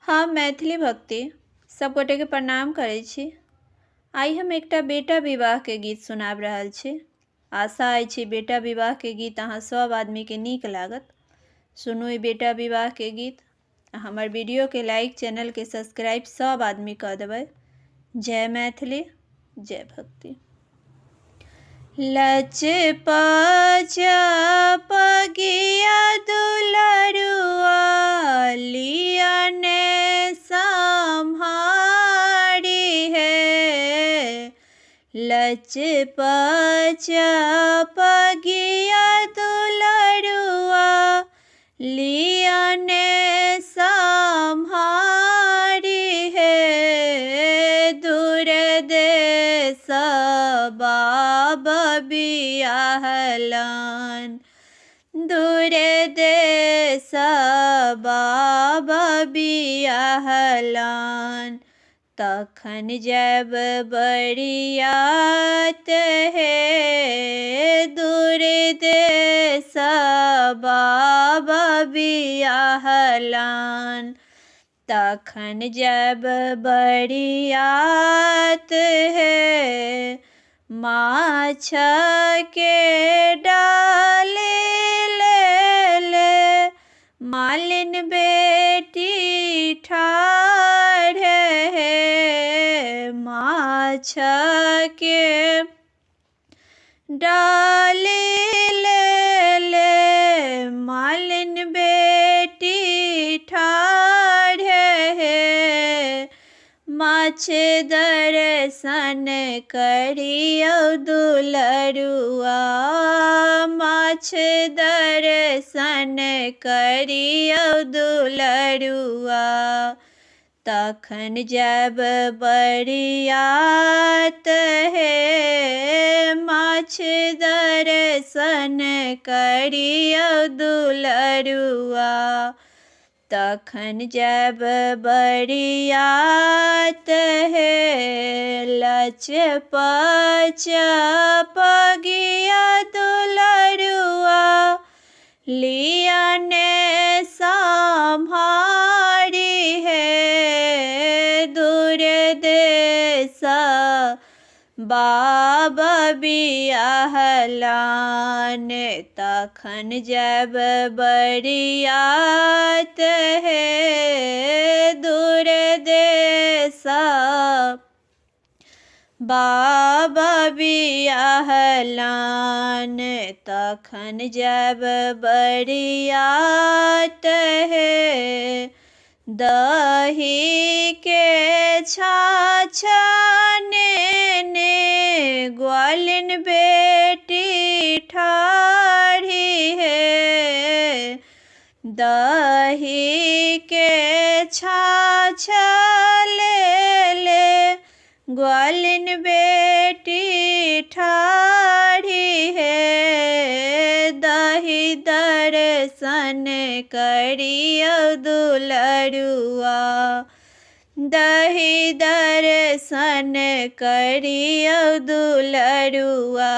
हम मैथिली भक्ति सब गोटे के प्रणाम करै छी। आई हम एकटा बेटा विवाह के गीत सुनाब रहल छी। आशा अछि बेटा विवाह के गीत अहाँ सब आदमी के नीक लागत। सुनू ई बेटा विवाह के गीत। हमर वीडियो के लाइक, चैनल के सब्सक्राइब सब आदमी कर देबै। जय मैथिली, जय भक्ति। लच पगिया दुलरुआ लिया ने संहारी है। लच पगिया दुलरुआ लिया ने संहारी है। दूर देश बाबा बियाहलन, दूर देश बाबा बियाहलन। तखन जब बरियात है, दूर देश बाबा बियाहलन। तखन जब बरियात है, माछ के डाली ले मालिन बेटी ठाढ़ है। माछ के डाली ले मालिन बेटी ठाढ़ है। माछ दर्शन करियो दुलरुआ, माछ दर्शन करियो दुलरुआ। तखन जब बरियात है, माछ दर्शन करियो दुलरुआ। तखन जब बरियात है, लच पगिया दुलरुआ लिया ने संहारी है। दूर देश बाबा बियाहलन। तखन जब बरियात है, दूर देश बाबा बियाहलन। तखन जब बरियात है, दही के छाछने ग्वालिन बेटी ठाढ़ी है। दही के छाछ ले ग्वालिन बेटी ठाढ़ी है। दही दर्शन करियो दुलरुआ, दही दर्शन करियो दुलरुआ।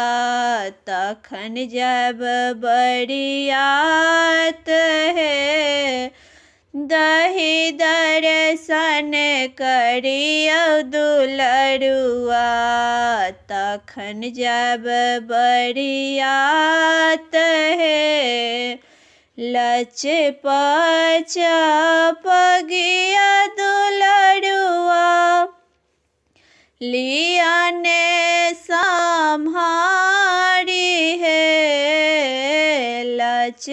तखन जब बरियात है, दही दर्शन करियो दुलरुआ। तखन जब बरियात है, लच पगिया दुलरुआ लिया ने संहारी है। लच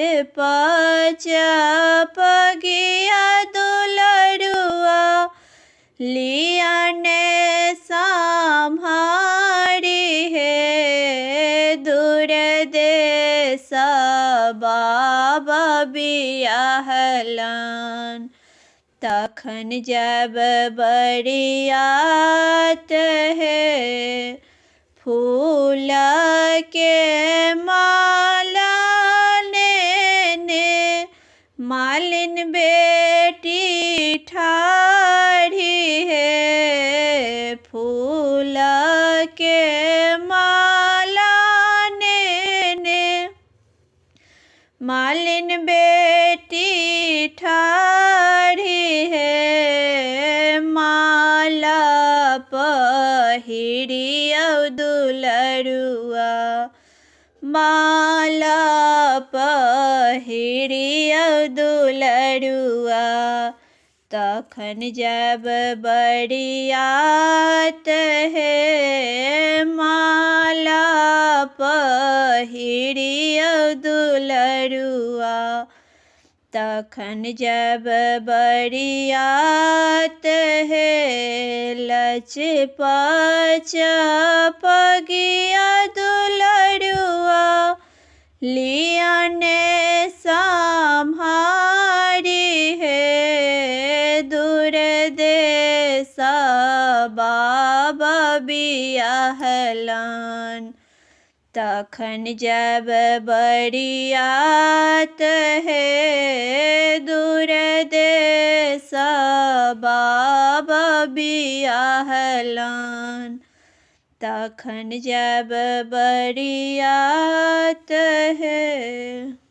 पगिया दुलरुआ लिया ने संहारी है। दूर देश बाबा बियाहलन। तखन जब बरियात है, फूल के माला ने मालिन बेटी ठाढ़ी है। फूल के माला ने मालिन बेटी ठाढ़ी है। दुलरुआ तखन जब बरियात हे माला पहिरियो दुलरुआ तखन जब बरियात हे लचपच पगिया दुलरुआ लियाने सम्हारी हे दूर देश बाबा बियाहलन तखन जब बरियात हे दूर देश बाबा बियाहलन तखन जब बरियात है।